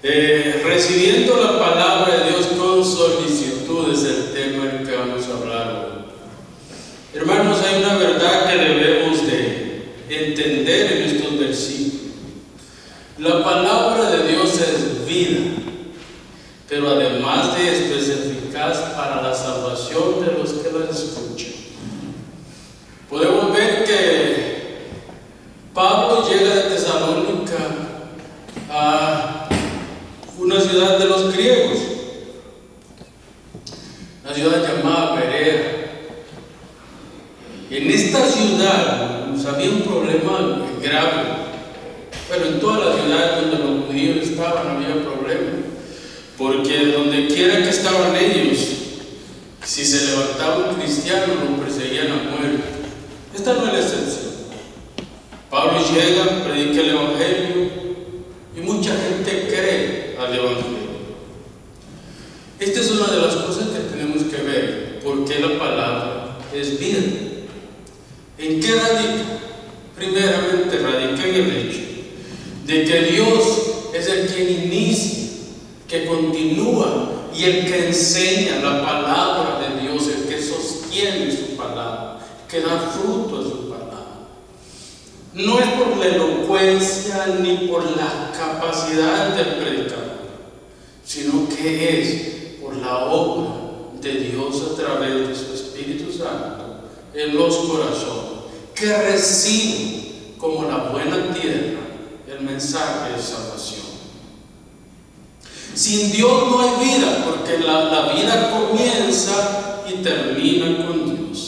Recibiendo la palabra de Dios con solicitud es el tema del que vamos a hablar hoy. Hermanos, hay una verdad que debemos de entender en estos versículos. La palabra de Dios es vida, pero además de esto es eficaz para la salvación de los que la escuchan. Podemos ver que Pablo llega de Tesalónica a una ciudad de los griegos, una ciudad llamada Berea. En esta ciudad había un problema grave, pero en todas las ciudades donde los judíos estaban había problemas, porque donde quiera que estaban ellos, si se levantaba un cristiano lo perseguían a muerte. Esta no es la excepción. Pablo llega, predica el evangelio y mucha gente cree al evangelio. Esta es una de las cosas que tenemos que ver, porque la palabra es vida. ¿En qué radica? Primeramente radica en el hecho de que Dios es el que inicia, que continúa y el que enseña la palabra de Dios, el que sostiene su palabra, que da fruto a su palabra. No es por la elocuencia ni por la capacidad del predicador, sino que es por la obra de Dios a través de su Espíritu Santo en los corazones, que reciben como la buena tierra el mensaje de salvación. Sin Dios no hay vida, porque la vida comienza y termina con Dios.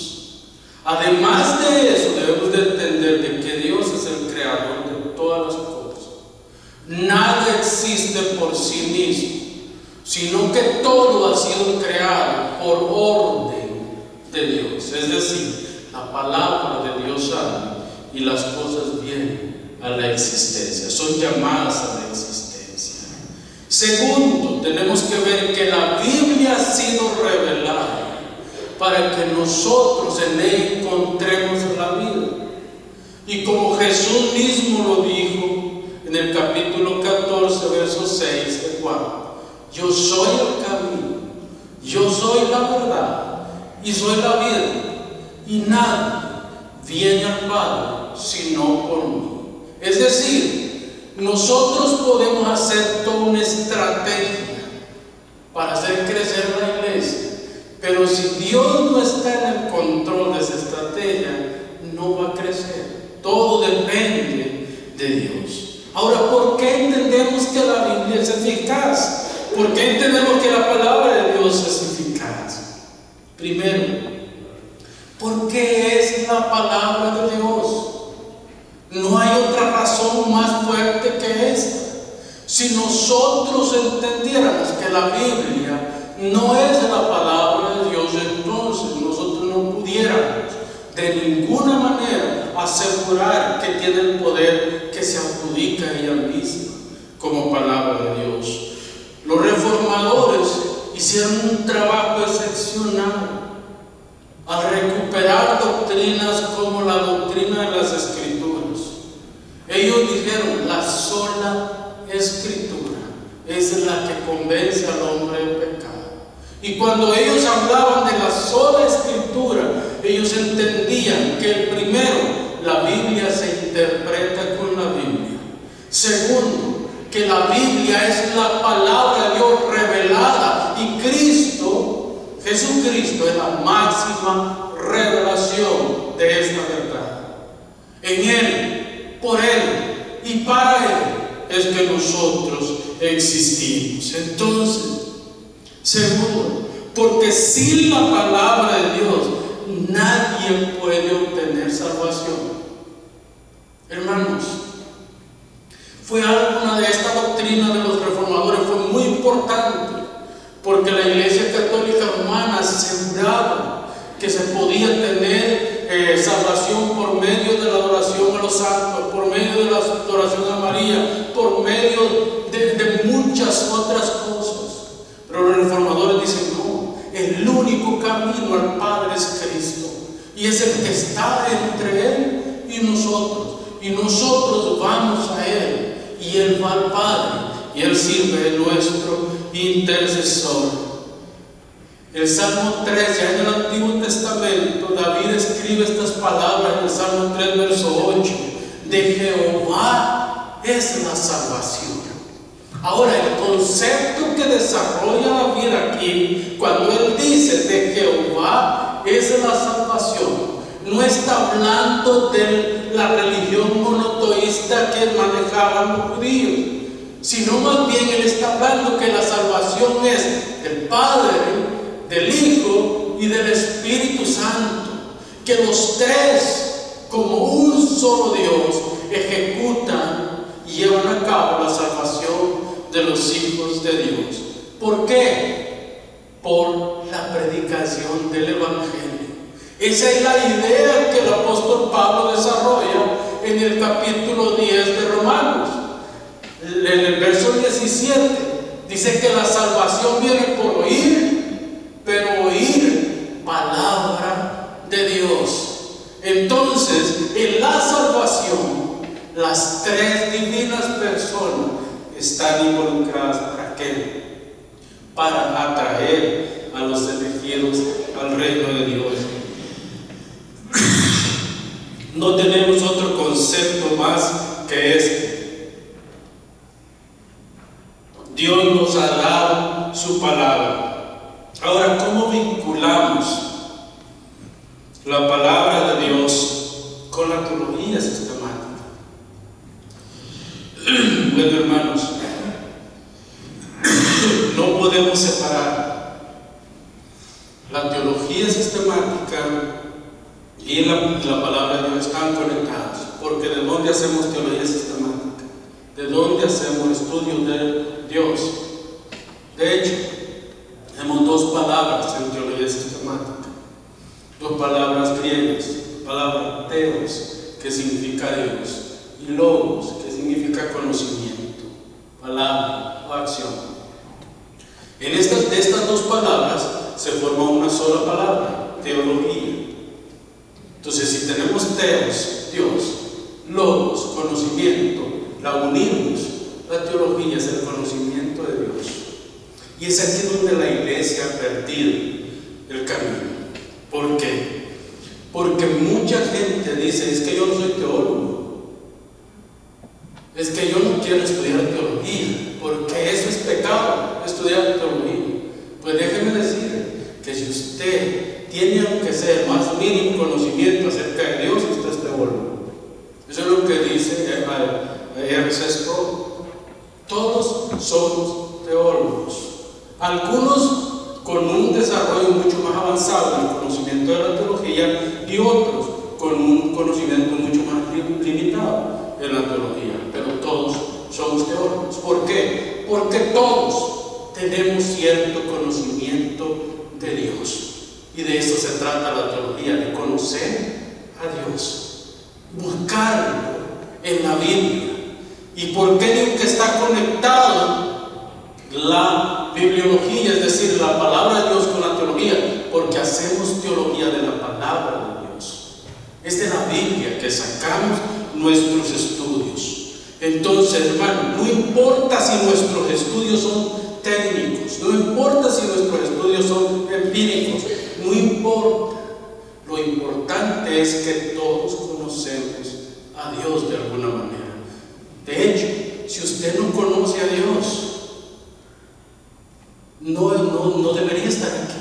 Además de eso, debemos de entender de que Dios es el creador de todas las cosas. Nada existe por sí mismo, sino que todo ha sido creado por orden de Dios. Es decir, la palabra de Dios habla y las cosas vienen a la existencia, son llamadas a la existencia. Segundo, tenemos que ver que la Biblia ha sido revelada para que nosotros en ella encontremos la vida. Y como Jesús mismo lo dijo en el capítulo 14, verso 6 de Juan: yo soy el camino, yo soy la verdad y soy la vida, y nadie viene al Padre sino por mí. Es decir, nosotros podemos hacer toda una estrategia para hacer crecer la iglesia, pero si Dios no está en el control de esa estrategia, no va a crecer. Todo depende de Dios. Ahora, ¿por qué entendemos que la Biblia es eficaz? ¿Por qué entendemos que la palabra de Dios es eficaz? Primero, porque es la palabra de Dios. No hay otra razón más fuerte que esta. Si nosotros entendiéramos que la Biblia no es la palabra de Dios, entonces nosotros no pudiéramos de ninguna manera asegurar que tiene el poder que se adjudica a ella misma como palabra de Dios. Los reformadores hicieron un trabajo excepcional al recuperar doctrinas como la doctrina de las Escrituras. Ellos dijeron: la sola Escritura es la que convence al hombre del pecado. Y cuando ellos hablaban de la sola Escritura, ellos entendían que primero, la Biblia se interpreta con la Biblia. Segundo, que la Biblia es la palabra de Dios revelada, y Jesucristo es la máxima revelación de esta verdad. En Él, por Él y para Él es que nosotros existimos. Entonces, segundo, porque sin la palabra de Dios nadie puede obtener salvación. Hermanos, una de estas doctrinas de los reformadores fue muy importante, porque la Iglesia Católica Romana aseguraba que se podía tener salvación por medio de la adoración a los santos, por medio de la adoración a María, por medio de muchas otras cosas. Pero los reformadores dicen: no, el único camino al Padre es Cristo, y es el que está entre Él y nosotros vamos a Él, y Él va al Padre, y Él sirve de nuestro intercesor. El Salmo 3, ya en el Antiguo Testamento, David escribe estas palabras en el Salmo 3, verso 8: de Jehová es la salvación. Ahora, el concepto que desarrolla David aquí, cuando él dice de Jehová es la salvación, no está hablando de la religión monoteísta que manejaban los judíos, sino más bien él está hablando que la salvación es del Padre, del Hijo y del Espíritu Santo, que los tres, como un solo Dios, ejecutan y llevan a cabo la salvación de los hijos de Dios. ¿Por qué? Por la predicación del Evangelio. Esa es la idea que el apóstol Pablo desarrolla en el capítulo 10 de Romanos. En el verso 17 dice que la salvación viene por oír, pero oír palabra de Dios. Entonces, en la salvación, las tres divinas personas están involucradas. ¿Para qué? Para atraer a los elegidos al reino de Dios. No tenemos otro concepto más que este. Dios nos ha dado su palabra. Ahora, ¿cómo vinculamos la palabra de Dios con la teología sistemática? Bueno, hermanos, no podemos separar la teología sistemática y la palabra de Dios. Están conectados, porque ¿de dónde hacemos teología sistemática? ¿De dónde hacemos estudio de Dios? De hecho, tenemos dos palabras en teología sistemática, dos palabras griegas: la palabra teos, que significa Dios, y logos, que significa conocimiento, palabra o acción. De estas dos palabras se forma una sola palabra: teología. Entonces, si tenemos teos, Dios, logos, conocimiento, la unimos, la teología es el conocimiento de Dios. Y es aquí donde la iglesia ha perdido el camino. ¿Por qué? Porque mucha gente dice: es que yo no soy teólogo, es que yo no quiero estudiar teología, porque eso es pecado, estudiar teología. Pues déjeme decirle que si usted tiene, aunque sea el más mínimo conocimiento acerca de Dios, usted es teólogo. Eso es lo que dice R.C. Sproul. Todos somos teólogos, algunos con un desarrollo mucho más avanzado en el conocimiento de la teología y otros con un conocimiento mucho más limitado en la teología, pero todos somos teólogos. ¿Por qué? Porque todos tenemos cierto conocimiento de Dios, y de eso se trata la teología, de conocer a Dios, buscarlo en la Biblia. ¿Y por qué digo que está conectado la bibliología, es decir, la palabra de Dios, con la teología? Porque hacemos teología de la palabra de Dios. Es de la Biblia que sacamos nuestros estudios. Entonces, hermano, no importa si nuestros estudios son técnicos, no importa si nuestros estudios son empíricos, no importa. Lo importante es que todos conocemos a Dios de alguna manera. De hecho, si usted no conoce a Dios, no debería estar aquí.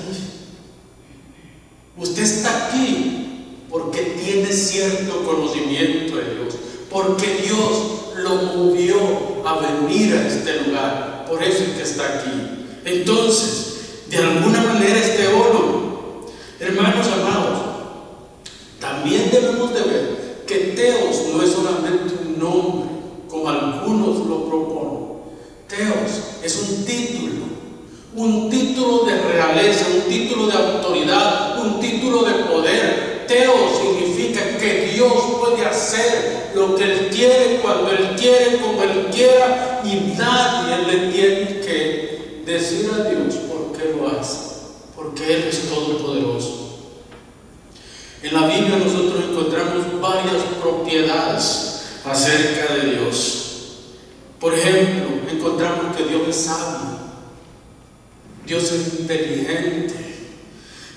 Usted está aquí porque tiene cierto conocimiento de Dios, porque Dios lo movió a venir a este lugar. Por eso es que está aquí. Entonces, de alguna manera es teólogo. Hermanos amados, también debemos de ver que teos no es solamente un nombre, como algunos lo proponen. Teos es un título de realeza, un título de autoridad, un título de poder. Teos significa que Dios puede hacer lo que Él quiere, cuando Él quiere, como Él quiera, y nadie le tiene que decir a Dios por qué lo hace, porque Él es todopoderoso. En la Biblia nosotros encontramos varias propiedades acerca de Dios. Por ejemplo, encontramos que Dios es sabio, Dios es inteligente,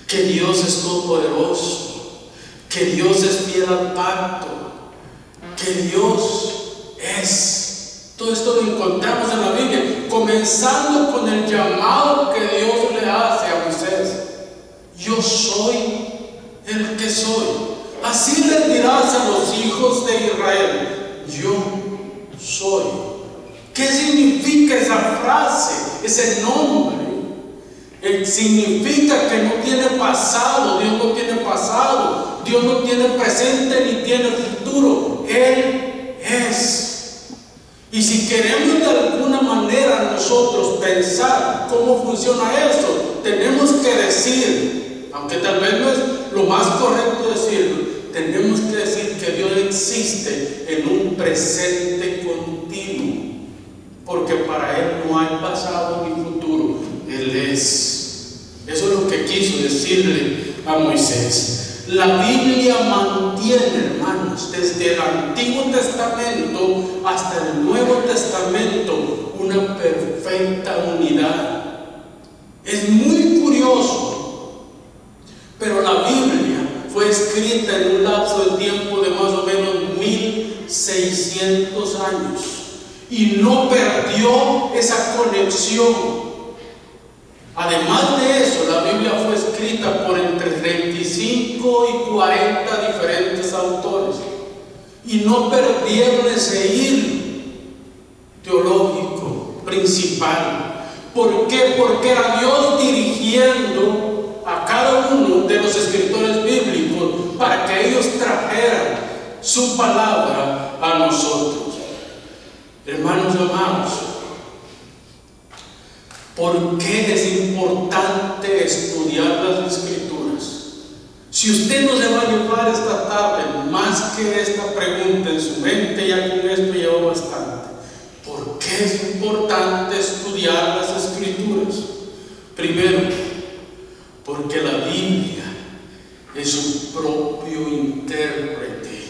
que Dios es todopoderoso, que Dios es fiel al pacto, que Dios es. Todo esto lo encontramos en la Biblia, comenzando con el llamado que Dios le hace a Moisés: yo soy el que soy. Así les dirás a los hijos de Israel: yo soy. ¿Qué significa esa frase, ese nombre? Significa que no tiene pasado. Dios no tiene pasado, Dios no tiene presente ni tiene futuro. Él es. Y si queremos de alguna manera nosotros pensar cómo funciona eso, tenemos que decir, aunque tal vez no es lo más correcto decirlo, tenemos que decir que Dios existe en un presente continuo, porque para Él no hay pasado ni futuro. Él es. Eso es lo que quiso decirle a Moisés. La Biblia mantiene, hermanos, desde el Antiguo Testamento hasta el Nuevo Testamento, una perfecta unidad. Es muy curioso, pero la Biblia fue escrita en un lapso de tiempo de más o menos 1600 años y no perdió esa conexión. Además de eso, la Biblia fue escrita por entre 35 y 40 diferentes autores y no perdieron ese hilo teológico principal. ¿Por qué? Porque era Dios dirigiendo a cada uno de los escritores bíblicos para que ellos trajeran su palabra a nosotros. Hermanos amados, ¿por qué es importante estudiar las Escrituras? Si usted no se va a llevar esta tarde más que esta pregunta en su mente, ya con esto llevo bastante. ¿Por qué es importante estudiar las Escrituras? Primero, porque la Biblia es su propio intérprete.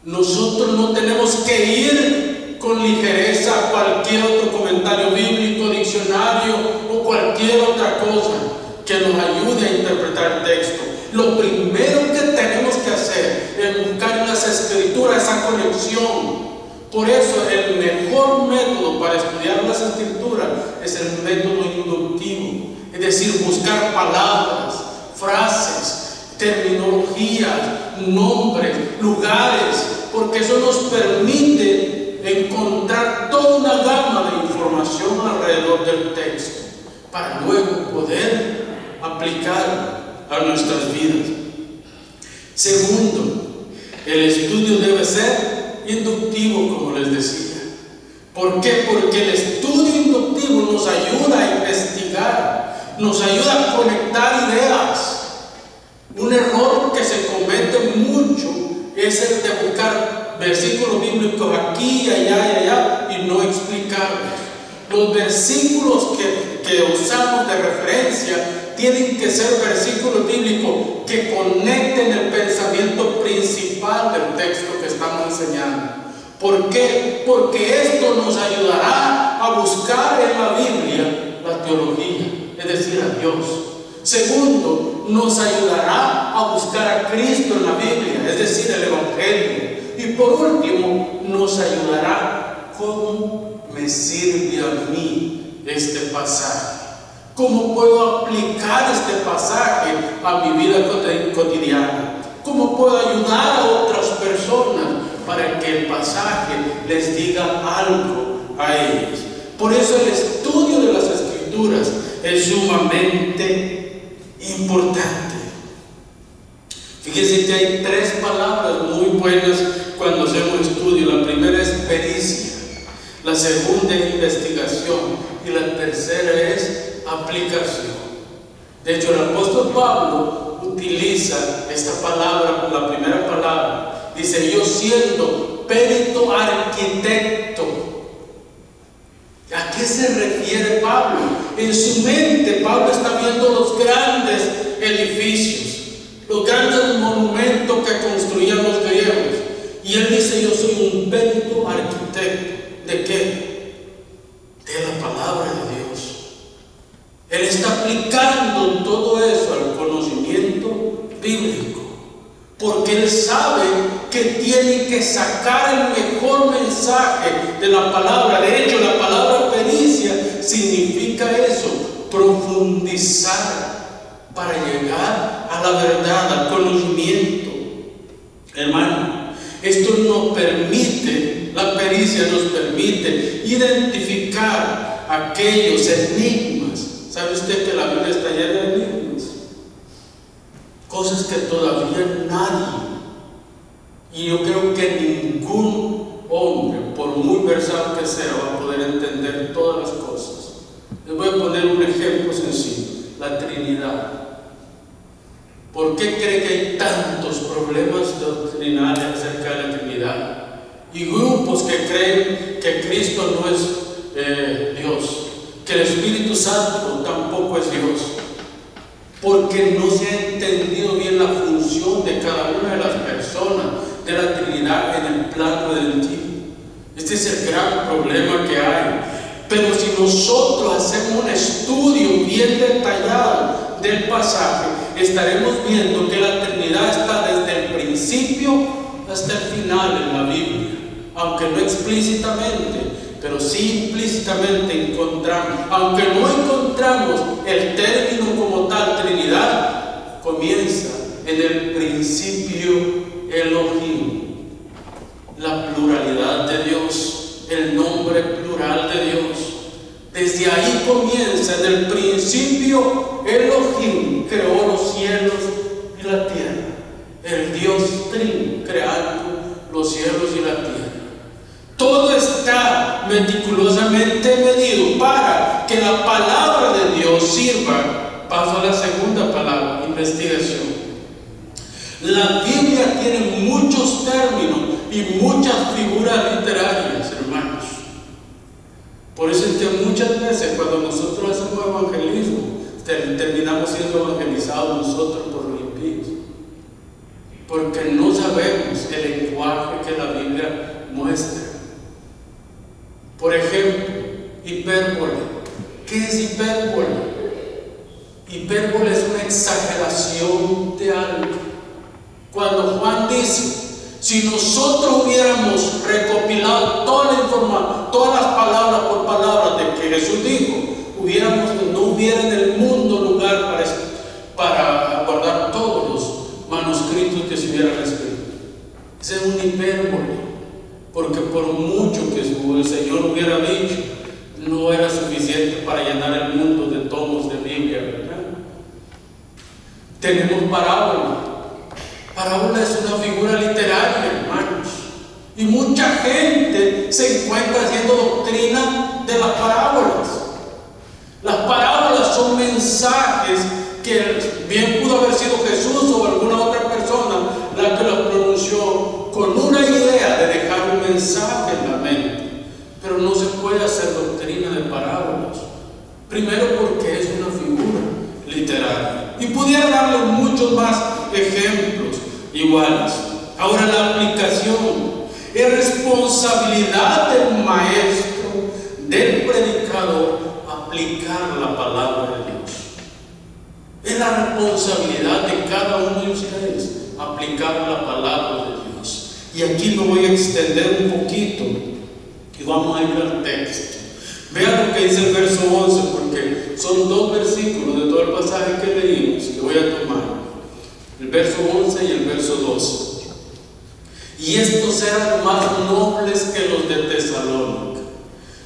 Nosotros no tenemos que ir con ligereza a cualquier otro comentario bíblico, diccionario o cualquier otra cosa que nos ayude a interpretar el texto. Lo primero que tenemos que hacer es buscar en las Escrituras esa conexión. Por eso el mejor método para estudiar las Escrituras es el método inductivo, es decir, buscar palabras, frases, terminologías, nombres, lugares, porque eso nos permite encontrar toda una gama de información alrededor del texto para luego poder aplicar a nuestras vidas. Segundo, el estudio debe ser inductivo, como les decía. ¿Por qué? Porque el estudio inductivo nos ayuda a investigar, nos ayuda a conectar ideas. Un error que se comete mucho es el de buscar versículos bíblicos aquí, allá y allá y no explicarlos. Los versículos que usamos de referencia tienen que ser versículos bíblicos que conecten el pensamiento principal del texto que estamos enseñando. ¿Por qué? Porque esto nos ayudará a buscar en la Biblia la teología, es decir, a Dios. Segundo, nos ayudará a buscar a Cristo en la Biblia, es decir, el Evangelio. Y por último, nos ayudará cómo me sirve a mí este pasaje. ¿Cómo puedo aplicar este pasaje a mi vida cotidiana? ¿Cómo puedo ayudar a otras personas para que el pasaje les diga algo a ellos? Por eso el estudio de las Escrituras es sumamente importante. Fíjense que hay tres palabras muy buenas cuando hacemos estudio. La primera es pericia, la segunda es investigación y la tercera es aplicación. De hecho, el apóstol Pablo utiliza esta palabra, la primera palabra. Dice: yo siendo perito arquitecto. ¿A qué se refiere Pablo? En su mente Pablo está viendo los grandes edificios, los grandes monumentos que construían los griegos. Y él dice: yo soy un perito arquitecto. ¿De ¿De qué? De la palabra de Dios. Él está aplicando todo eso al conocimiento bíblico, porque Él sabe que tiene que sacar el mejor mensaje de la palabra. De hecho, la palabra pericia significa eso, profundizar para llegar a la verdad, al conocimiento. Hermano, esto nos permite, la pericia nos permite identificar aquellos enigmas. ¿Sabe usted que la Biblia está llena de enigmas? Cosas que todavía nadie, y yo creo que ningún hombre, por muy versado que sea, va a poder entender todas las cosas. Les voy a poner un ejemplo sencillo: la Trinidad. ¿Por qué cree que hay tantos problemas doctrinales acerca de la Trinidad? Y grupos que creen que Cristo no es Dios, que el Espíritu Santo tampoco es Dios, porque no se ha entendido bien la función de cada una de las personas de la Trinidad en el plano redentivo. Este es el gran problema que hay. Pero si nosotros hacemos un estudio bien detallado del pasaje, estaremos viendo que la Trinidad está desde el principio hasta el final en la Biblia, aunque no explícitamente, pero sí implícitamente encontramos, aunque no encontramos el término como tal, Trinidad, comienza en el principio Elohim, la pluralidad de Dios, el nombre plural de Dios. Desde ahí comienza, en el principio Elohim creó los cielos y la tierra, el Dios Trino creando los cielos y la tierra. Todo está meticulosamente medido para que la palabra de Dios sirva. Paso a la segunda palabra, investigación. La Biblia tiene muchos términos y muchas figuras literarias, hermanos. Por eso es que muchas veces cuando nosotros hacemos evangelismo, terminamos siendo evangelizados nosotros por los impíos, porque no sabemos el lenguaje que la Biblia muestra. Por ejemplo, hipérbole. ¿Qué es hipérbole? Hipérbole es una exageración de algo. Cuando Juan dice, si nosotros hubiéramos recopilado toda la información, todas las palabras por palabras de que Jesús dijo, no hubiera en el mundo lugar para guardar todos los manuscritos que se hubieran escrito. Ese es un hipérbole. Porque por mucho que el Señor hubiera dicho, no era suficiente para llenar el mundo de tomos de Biblia, ¿verdad? Tenemos parábola. Parábola es una figura literaria, hermanos. Y mucha gente se encuentra haciendo doctrina de las parábolas. Las parábolas son mensajes que bien pudo haber sido Jesús o alguna otra persona la que los pronunció con una idea de dejar un mensaje en la mente, pero no se puede hacer doctrina de parábolas. Primero porque es una figura literaria, y pudiera darle muchos más ejemplos iguales. Ahora, la aplicación es responsabilidad del maestro, del predicador, aplicar la palabra de Dios. Es la responsabilidad de cada uno de ustedes aplicar la palabra de Dios. Y aquí me voy a extender un poquito y vamos a ir al texto. Vean lo que dice el verso 11, porque son dos versículos de todo el pasaje que leímos que voy a tomar: el verso 11 y el verso 12. Y estos eran más nobles que los de Tesalónica.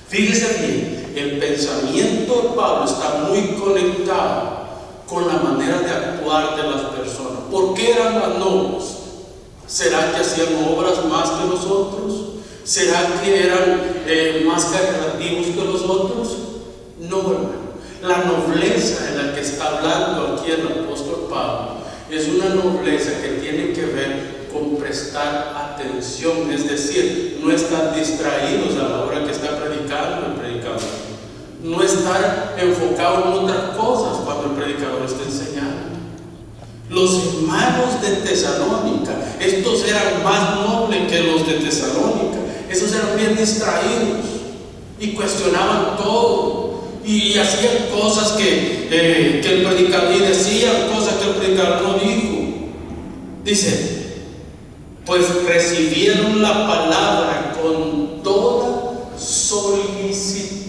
Fíjese bien, el pensamiento de Pablo está muy conectado con la manera de actuar de las personas. ¿Por qué eran más nobles? ¿Será que hacían obras más que nosotros? ¿Será que eran más caritativos que nosotros? No, hermano. La nobleza en la que está hablando aquí el apóstol Pablo es una nobleza que tiene que ver con prestar atención, es decir, no estar distraídos a la hora que está predicando el predicador, no estar enfocado en otras cosas cuando el predicador está enseñando. Los hermanos de Tesalónica, estos eran más nobles que los de Tesalónica, esos eran bien distraídos. y cuestionaban todo y hacían cosas que el predicador, y decían cosas que el predicador no dijo. Dice, pues recibieron la palabra con toda solicitud,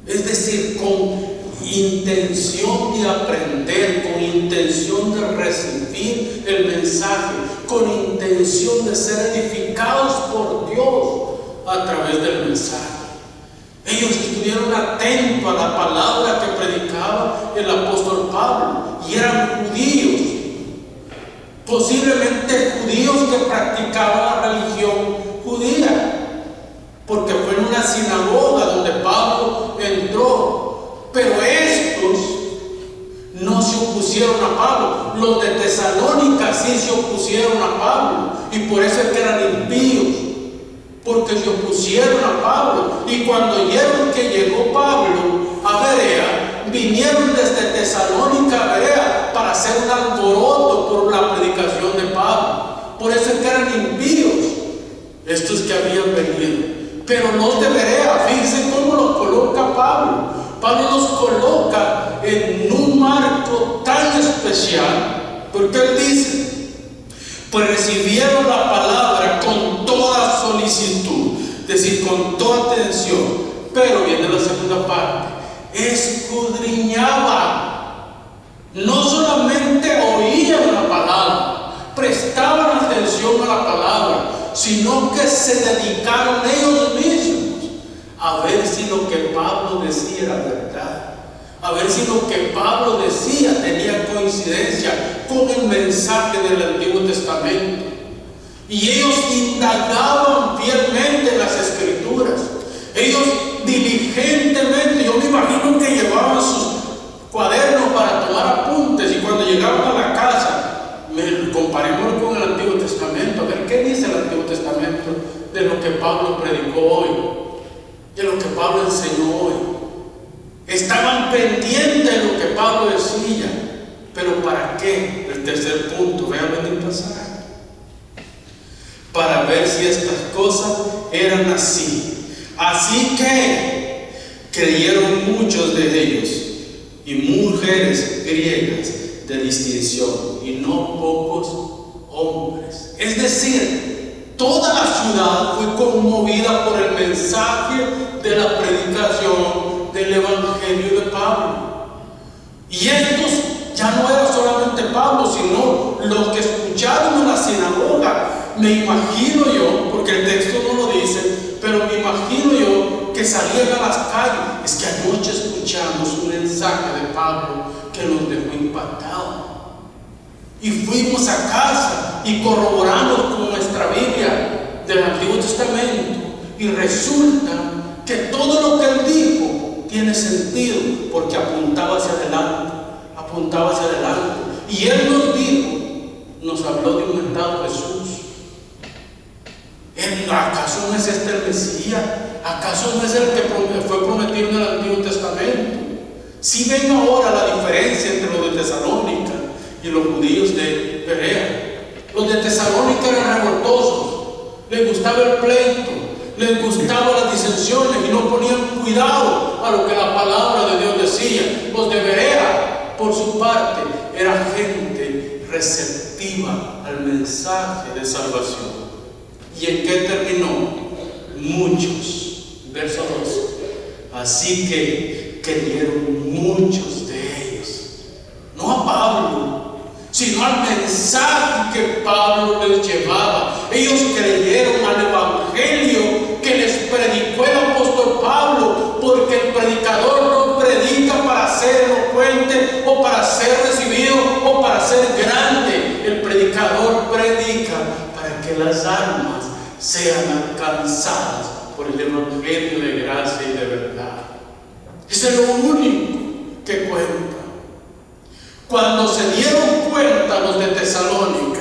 es decir, con intención de aprender, con intención de recibir el mensaje, con intención de ser edificados por Dios a través del mensaje. Ellos estuvieron atentos a la palabra que predicaba el apóstol Pablo, y eran judíos, posiblemente judíos que practicaban la religión judía, porque fue en una sinagoga donde Pablo entró. Pero estos no se opusieron a Pablo. Los de Tesalónica sí se opusieron a Pablo, y por eso es que eran impíos, porque se opusieron a Pablo. Y cuando oyeron que llegó Pablo a Berea, vinieron desde Tesalónica a Berea para hacer un alboroto por la predicación de Pablo. Por eso es que eran impíos estos que habían venido. Pero los de Berea, fíjense cómo los coloca Pablo. Pablo los coloca en un marco tan especial, porque él dice, pues recibieron la palabra con toda solicitud, es decir, con toda atención. Pero viene la segunda parte, escudriñaban, no solamente oían la palabra, prestaban atención a la palabra, sino que se dedicaron ellos mismos a ver si lo que Pablo decía era verdad, a ver si lo que Pablo decía tenía coincidencia con el mensaje del Antiguo Testamento. Y ellos indagaban fielmente en las Escrituras. Ellos diligentemente, yo me imagino que llevaban sus cuadernos para tomar apuntes, y cuando llegaban a la casa, comparémoslo con el Antiguo Testamento, a ver qué dice el Antiguo Testamento de lo que Pablo predicó hoy, de lo que Pablo enseñó hoy. Estaban pendientes de lo que Pablo decía. Pero ¿para qué? El tercer punto, vean el pasaje. Para ver si estas cosas eran así. Así que creyeron muchos de ellos, y mujeres griegas de distinción, y no pocos hombres. Es decir, toda la ciudad fue conmovida por el mensaje de la predicación del Evangelio de Pablo. Y estos ya no era solamente Pablo, sino los que escucharon en la sinagoga. Me imagino yo, porque el texto no lo dice, pero me imagino yo que salían a las calles. Es que anoche escuchamos un mensaje de Pablo que nos dejó impactados. Y fuimos a casa y corroboramos con nuestra Biblia del Antiguo Testamento, y resulta que todo lo que él dijo tiene sentido, porque apuntaba hacia adelante, apuntaba hacia adelante. Y él nos dijo, nos habló de un mentado Jesús. ¿Acaso no es este el Mesías? ¿Acaso no es el que fue prometido en el Antiguo Testamento? Si ven ahora la diferencia entre los de Tesalónica y los judíos de Berea. Los de Tesalónica eran revoltosos, les gustaba el pleito, les gustaban las disensiones y no ponían cuidado a lo que la palabra de Dios decía. Los de Berea, por su parte, eran gente receptiva al mensaje de salvación. ¿Y en qué terminó? Muchos. Verso 2. Así que creyeron muchos de ellos, no a Pablo, sino al mensaje que Pablo les llevaba. Ellos creyeron al Evangelio que les predicó el apóstol Pablo, porque el predicador no predica para ser elocuente o para ser recibido o para ser grande. El predicador predica para que las almas sean alcanzadas por el Evangelio de gracia y de verdad. Eso es lo único que cuenta. Cuando se dieron cuenta los de Tesalónica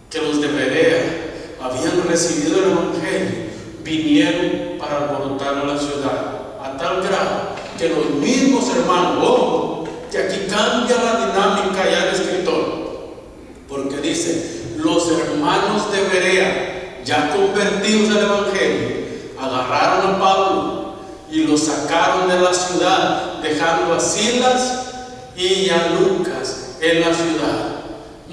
que los de Berea habían recibido el Evangelio, vinieron para alborotar a la ciudad, a tal grado que los mismos hermanos, ojo, que aquí cambia la dinámica ya del escritor, porque dice, los hermanos de Berea, ya convertidos al Evangelio, agarraron a Pablo y lo sacaron de la ciudad, dejando a Silas y a Lucas en la ciudad.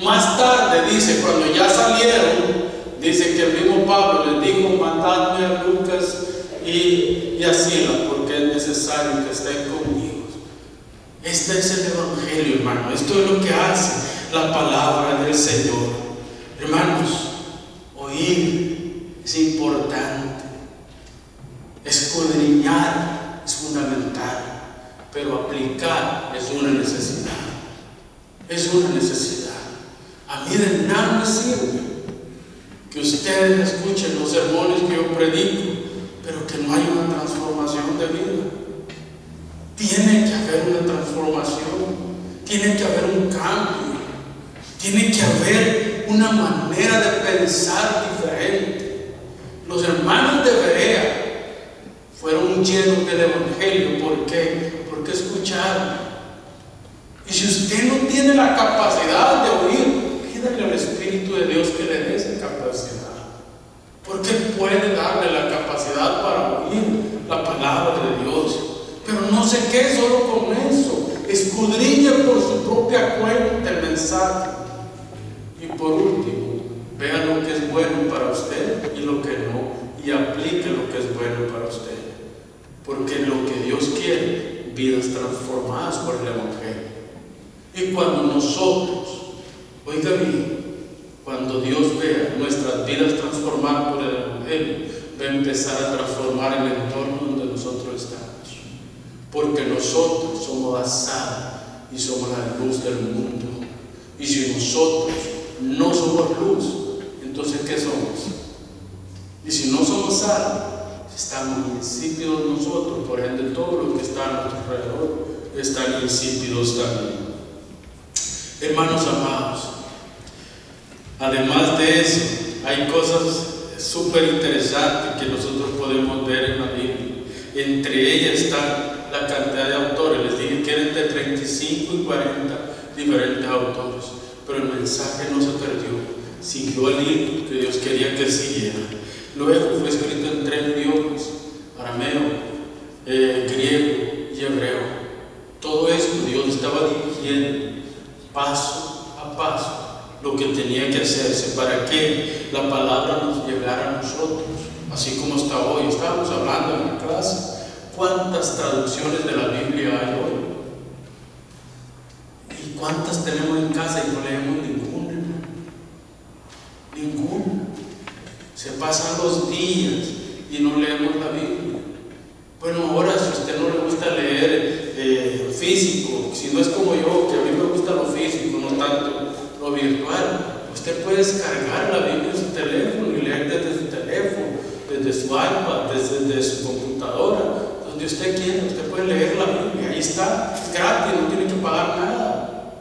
Más tarde, dice, cuando ya salieron, dice que el mismo Pablo les dijo: matadme a Lucas y a Silas, porque es necesario que estén conmigo. Este es el Evangelio, hermano. Esto es lo que hace la palabra del Señor. Hermanos, oír es importante, escudriñar es fundamental, pero aplicar es una necesidad. Es una necesidad. A mí de nada me sirve que ustedes escuchen los sermones que yo predico, pero que no hay una transformación de vida. Tiene que haber una transformación, tiene que haber un cambio, tiene que haber una manera de pensar diferente. Los hermanos de Berea fueron llenos del Evangelio. ¿Por qué? Porque escucharon. Y si usted no tiene la capacidad de oír, pídale al Espíritu de Dios que le dé esa capacidad, porque puede darle la capacidad para oír la palabra de Dios. Pero no se quede solo con eso, escudriñe por su propia cuenta el mensaje. Y por último, vea lo que es bueno para usted y lo que no, y aplique lo que es bueno para usted, porque lo que Dios quiere, vidas transformadas por el Evangelio. Y cuando nosotros, oiga bien, cuando Dios vea nuestras vidas transformadas por el Evangelio, va a empezar a transformar el entorno donde nosotros estamos. Porque nosotros somos la sal y somos la luz del mundo. Y si nosotros no somos luz, entonces ¿qué somos? Y si no somos sal, estamos insípidos nosotros. Por ende, todo lo que está a nuestro alrededor están insípidos también. Hermanos amados, además de eso, hay cosas súper interesantes que nosotros podemos ver en la Biblia. Entre ellas está la cantidad de autores. Les dije que eran entre 35 y 40 diferentes autores, pero el mensaje no se perdió, siguió el hilo que Dios quería que siguiera. Luego fue escrito en 3 idiomas: arameo, griego y hebreo. Todo esto Dios estaba dirigiendo paso a paso lo que tenía que hacerse para que la palabra nos llegara a nosotros, así como está hoy. Estábamos hablando en la clase, ¿cuántas traducciones de la Biblia hay hoy? ¿Y cuántas tenemos en casa y no leemos ninguna, hermano? Ninguna. Se pasan los días y no leemos la Biblia. Bueno, ahora si a usted no le gusta leer físico, si no es como yo, que a mí me gusta lo físico, no tanto lo virtual, usted puede descargar la Biblia en su teléfono y leer desde su teléfono, desde su iPad, desde su computadora, donde usted quiera. Usted puede leer la Biblia, ahí está, es gratis, no tiene que pagar nada,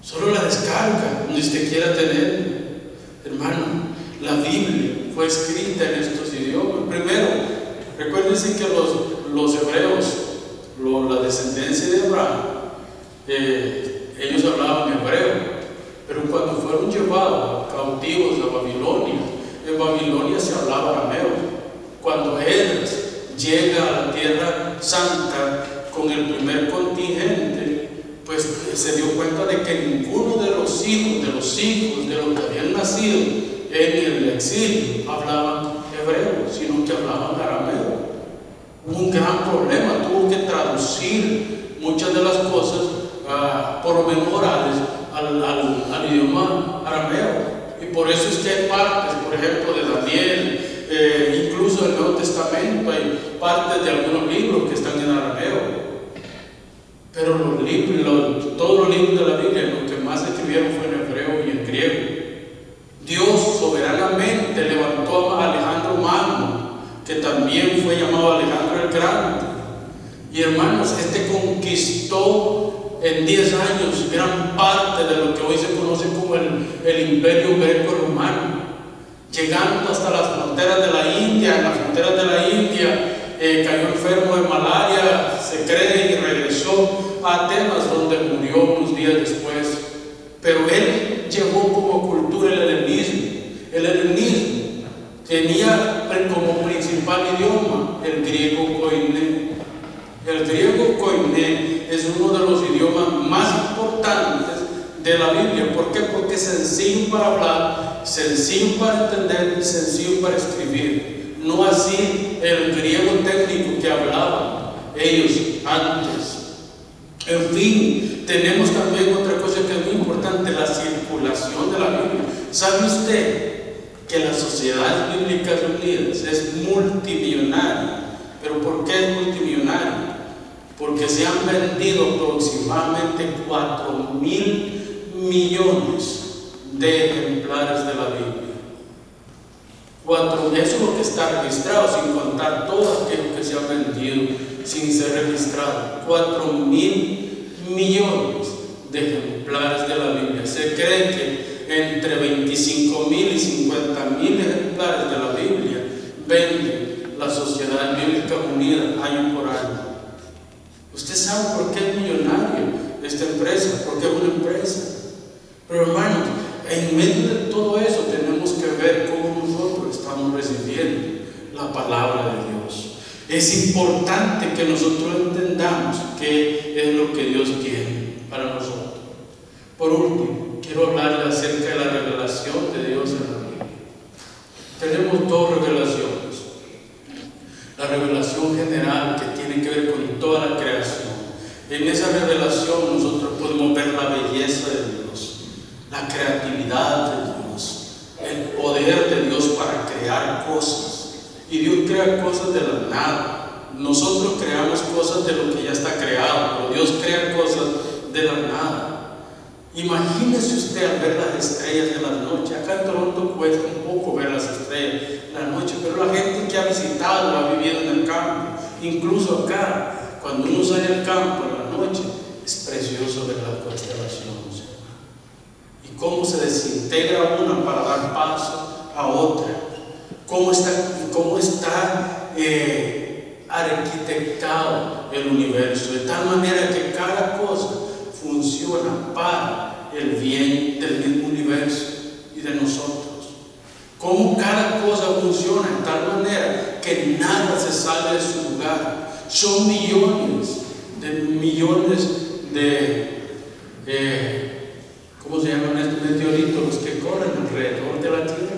solo la descarga donde usted quiera tener. Hermano, la Biblia fue escrita en estos idiomas. Primero, recuérdense que los hebreos, la descendencia de Abraham, ellos hablaban hebreo, pero cuando fueron llevados cautivos a Babilonia, en Babilonia se hablaba arameo. Cuando Esdras llega a la tierra santa con el primer contingente, pues se dio cuenta de que ninguno de los hijos de los que habían nacido en el exilio hablaban hebreo, sino que hablaban arameo. Hubo un gran problema, tuvo que traducir muchas de las cosas pormenores al idioma arameo. Y por eso es que hay partes, por ejemplo, de Daniel, incluso del Nuevo Testamento, hay partes de algunos libros que están en arameo. Pero todos los libros de la Biblia, lo que más escribieron fue en hebreo y en griego. Dios soberanamente levantó a Alejandro Magno, que también fue llamado Alejandro el Grande. Y hermanos, este conquistó en 10 años gran parte de lo que hoy se conoce como el imperio greco-romano, llegando hasta las fronteras de la India. En las fronteras de la India cayó enfermo de malaria, se cree, y regresó a Atenas, donde murió unos días después. Pero él llevó como cultura el helenismo. El helenismo tenía como principal idioma El griego koiné es uno de los idiomas más importantes de la Biblia. ¿Por qué? Porque es sencillo para hablar, sencillo para entender y sencillo para escribir. No así el griego técnico que hablaban ellos antes. En fin, tenemos también otra cosa que es muy importante, la circulación de la Biblia. ¿Sabe usted que la Sociedad Bíblica Unida es multimillonaria? ¿Pero por qué es multimillonaria? Porque se han vendido aproximadamente 4.000 millones de ejemplares de la Biblia. Eso es lo que está registrado, sin contar todo aquello que se ha vendido sin ser registrado. 4.000 millones de ejemplares de la Biblia. Se cree que entre 25.000 y 50.000 ejemplares de la Biblia vende la Sociedad Bíblica Unida año por año. Usted sabe por qué es millonaria esta empresa, porque es una empresa. Pero hermanos, en medio de todo eso tenemos que ver cómo nosotros estamos recibiendo la palabra de Dios. Es importante que nosotros entendamos qué es lo que Dios quiere para nosotros. Por último, quiero hablarles acerca de la revelación de Dios en la Biblia. Tenemos dos revelaciones. La revelación general, que tiene que ver con toda la creación. En esa revelación nosotros podemos ver la belleza de Dios, la creatividad de Dios, el poder de Dios para crear cosas. Y Dios crea cosas de la nada. Nosotros creamos cosas de lo que ya está creado, pero Dios crea cosas de la nada. Imagínese usted al ver las estrellas de la noche. Acá en Toronto cuesta un poco ver las estrellas de la noche, pero la gente que ha visitado, ha vivido en el campo, incluso acá, cuando uno sale al campo en la noche, es precioso ver las constelaciones y cómo se desintegra una para dar paso a otra, cómo está arquitectado el universo, de tal manera que cada cosa funciona para el bien del mismo universo y de nosotros. Cómo cada cosa funciona de tal manera que nada se sale de su lugar. Son millones de ¿cómo se llaman estos meteoritos? Los que corren alrededor de la Tierra.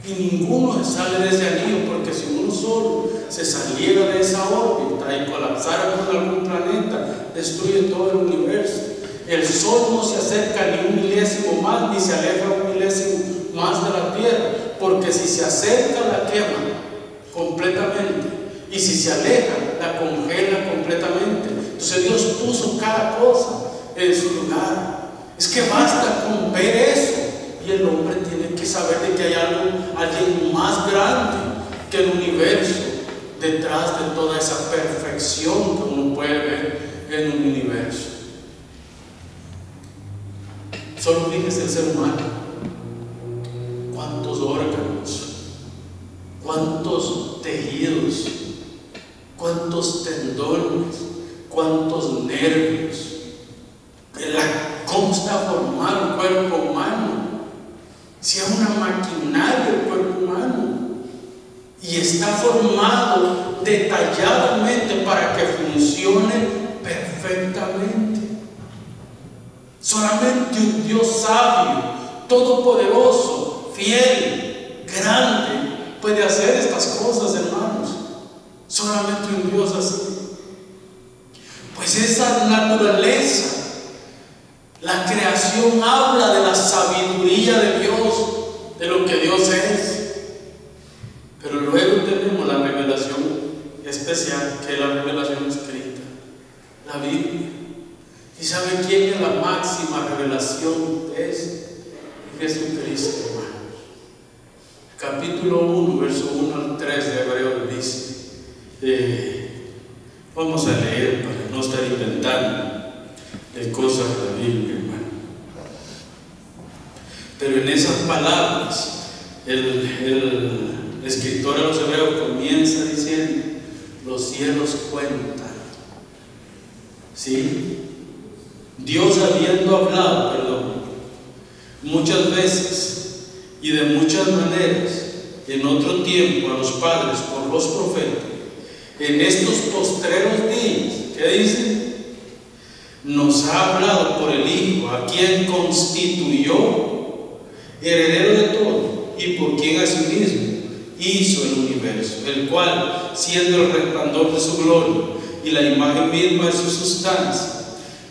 Y ninguno se sale de ese anillo, porque si uno solo se saliera de esa órbita y colapsara con algún planeta, destruye todo el universo. El Sol no se acerca ni un milésimo más, ni se aleja un milésimo más de la Tierra, porque si se acerca la quema completamente, y si se aleja la congela completamente. Entonces Dios puso cada cosa en su lugar. Es que basta con ver eso, y el hombre tiene que saber de que hay alguien más grande que el universo detrás de toda esa perfección que uno puede ver en un universo. Solo fíjese el ser humano, cuántos órganos, cuántos tejidos, cuántos tendones, cuántos nervios, cómo está formado el cuerpo humano. Si es una maquinaria el cuerpo humano, y está formado detalladamente para que funcione perfectamente. Solamente un Dios sabio, todopoderoso, fiel, grande puede hacer estas cosas, hermanos. Solamente un Dios así. Pues esa naturaleza, la creación habla de la sabiduría de Dios, de lo que Dios es. Pero luego tenemos la revelación especial, que es la revelación escrita, la Biblia. ¿Y sabe quién es la máxima revelación? Es Jesucristo, hermanos. Capítulo 1, verso 1 al 3 de Hebreos dice, vamos a leer para no estar inventando de cosas de la Biblia, hermano. Pero en esas palabras, el escritor a los Hebreos comienza diciendo: los cielos cuentan. ¿Sí? Dios habiendo hablado, muchas veces y de muchas maneras en otro tiempo a los padres por los profetas, en estos postreros días, ¿qué dice? Nos ha hablado por el Hijo, a quien constituyó heredero de todo y por quien asimismo hizo el universo, el cual, siendo el resplandor de su gloria y la imagen misma de su sustancia,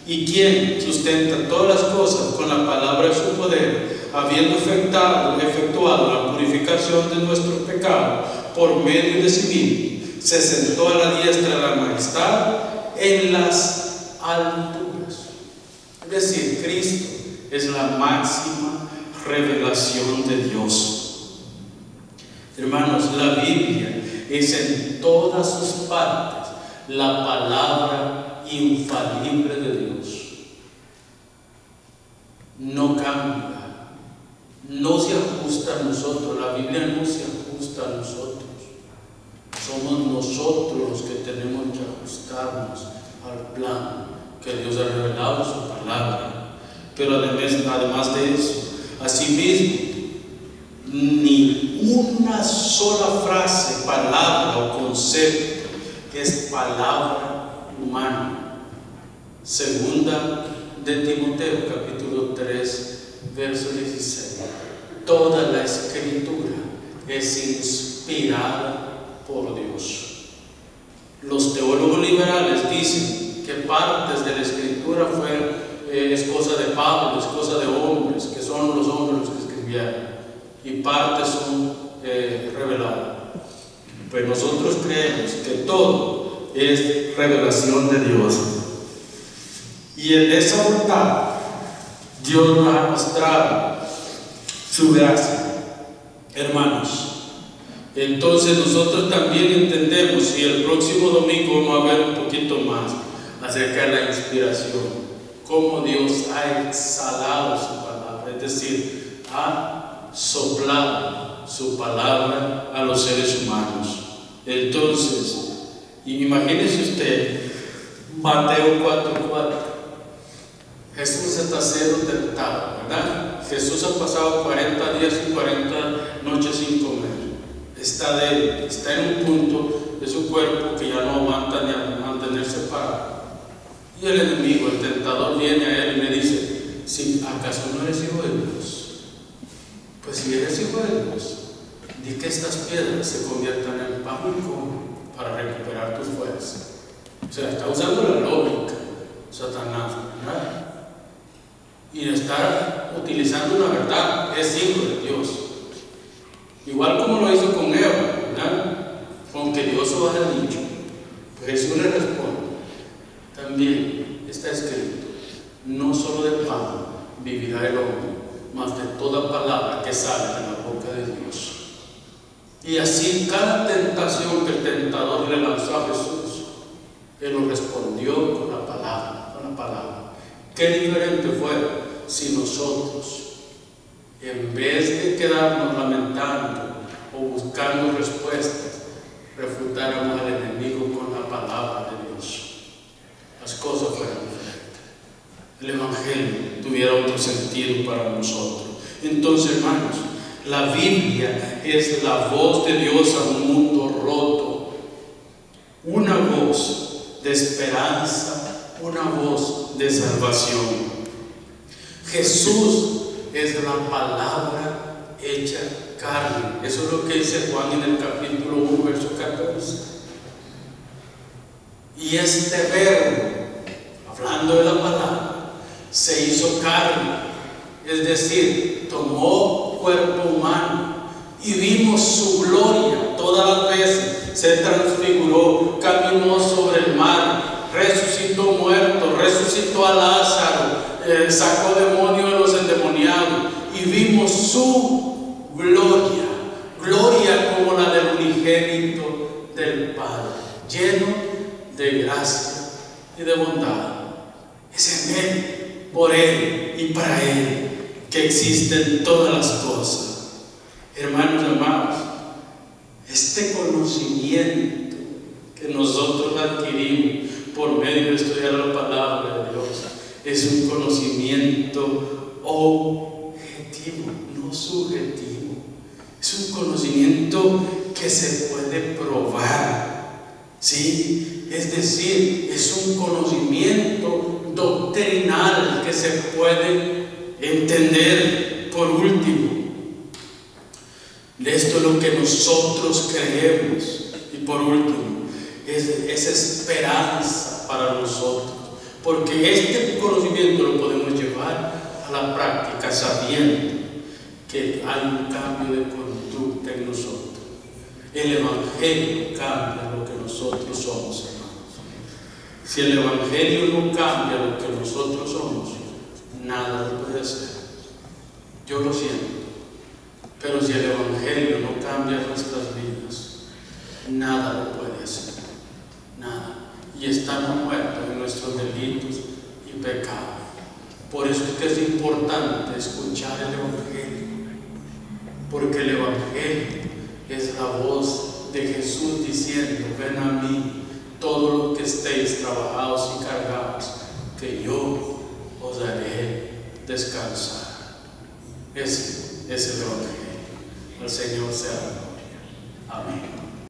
y quien sustenta todas las cosas con la palabra de su poder, habiendo efectuado la purificación de nuestro pecado por medio de sí mismo, se sentó a la diestra de la majestad en las alturas. Es decir, Cristo es la máxima revelación de Dios. Hermanos, la Biblia es en todas sus partes la palabra infalible de Dios. No cambia, no se ajusta a nosotros. La Biblia no se ajusta a nosotros. Somos nosotros los que tenemos que ajustarnos al plan que Dios ha revelado en su palabra. Pero además de eso, asimismo, ni una sola frase, palabra o concepto es palabra humana. Segunda de Timoteo, capítulo 3, verso 16. Toda la escritura es inspirada por Dios. Los teólogos liberales dicen que partes de la escritura es cosa de Pablo, es cosa de hombres, que son los hombres los que escribieron, y partes son reveladas. Pues nosotros creemos que todo es revelación de Dios, y en esa voluntad Dios nos ha mostrado su gracia, hermanos. Entonces nosotros también entendemos, y el próximo domingo vamos a ver un poquito más acerca de la inspiración, cómo Dios ha exhalado su palabra, es decir, ha soplado su palabra a los seres humanos. Entonces, imagínese usted Mateo 4:4. Jesús está siendo tentado, ¿verdad? Jesús ha pasado 40 días y 40 noches sin comer. Está débil, está en un punto de su cuerpo que ya no aguanta ni a mantenerse parado. Y el enemigo, el tentador, viene a él y le dice: si acaso no eres hijo de Dios, pues si eres hijo de Dios, di que estas piedras se conviertan en pan y come para recuperar tus fuerzas. O sea, está usando la lógica Satanás, ¿verdad? Y está utilizando una verdad, es hijo de Dios. Igual como lo hizo con Eva, ¿verdad? Con que Dios lo haya dicho. Pues Jesús le responde: también está escrito, no solo de pan vivirá el hombre, mas de toda palabra que sale de la boca de Dios. Y así cada tentación que el tentador le lanzó a Jesús, Él lo respondió con la palabra, Qué diferente fuera si nosotros, en vez de quedarnos lamentando o buscando respuestas, refutáramos al enemigo con la palabra de Dios. Las cosas fueran diferentes. El Evangelio tuviera otro sentido para nosotros. Entonces, hermanos, la Biblia es la voz de Dios a un mundo roto. Una voz de esperanza, una voz de salvación. Jesús es la palabra hecha carne. Eso es lo que dice Juan en el capítulo 1, verso 14. Y este verbo, hablando de la palabra, se hizo carne, es decir, tomó cuerpo humano, y vimos su gloria todas las veces. Se transfiguró, caminó sobre el mar, resucitó muertos, resucitó a Lázaro, sacó demonios de los endemoniados, y vimos su gloria, gloria como la del unigénito del Padre, lleno de gracia y de bondad. Es en Él, por Él y para Él que existen todas las cosas. Hermanos amados, este conocimiento que nosotros adquirimos por medio de estudiar la palabra de Dios es un conocimiento objetivo, no subjetivo. Es un conocimiento que se puede probar. Sí, es decir, es un conocimiento doctrinal que se puede entender. Por último, esto es lo que nosotros creemos. Y por último, es esperanza para nosotros, porque este conocimiento lo podemos llevar a la práctica sabiendo que hay un cambio de conducta en nosotros. El Evangelio cambia lo que nosotros somos, hermanos. Si el Evangelio no cambia lo que nosotros somos, nada lo puede hacer. Yo lo siento, pero si el Evangelio no cambia nuestras vidas, nada lo puede hacer. Nada. Y estamos muertos en nuestros delitos y pecados. Por eso es que es importante escuchar el Evangelio, porque el Evangelio es la voz de Jesús diciendo: ven a mí todos los que estéis trabajados y cargados, que yo os daré descansar. Ese es el Evangelio. Al Señor sea la gloria. Amén.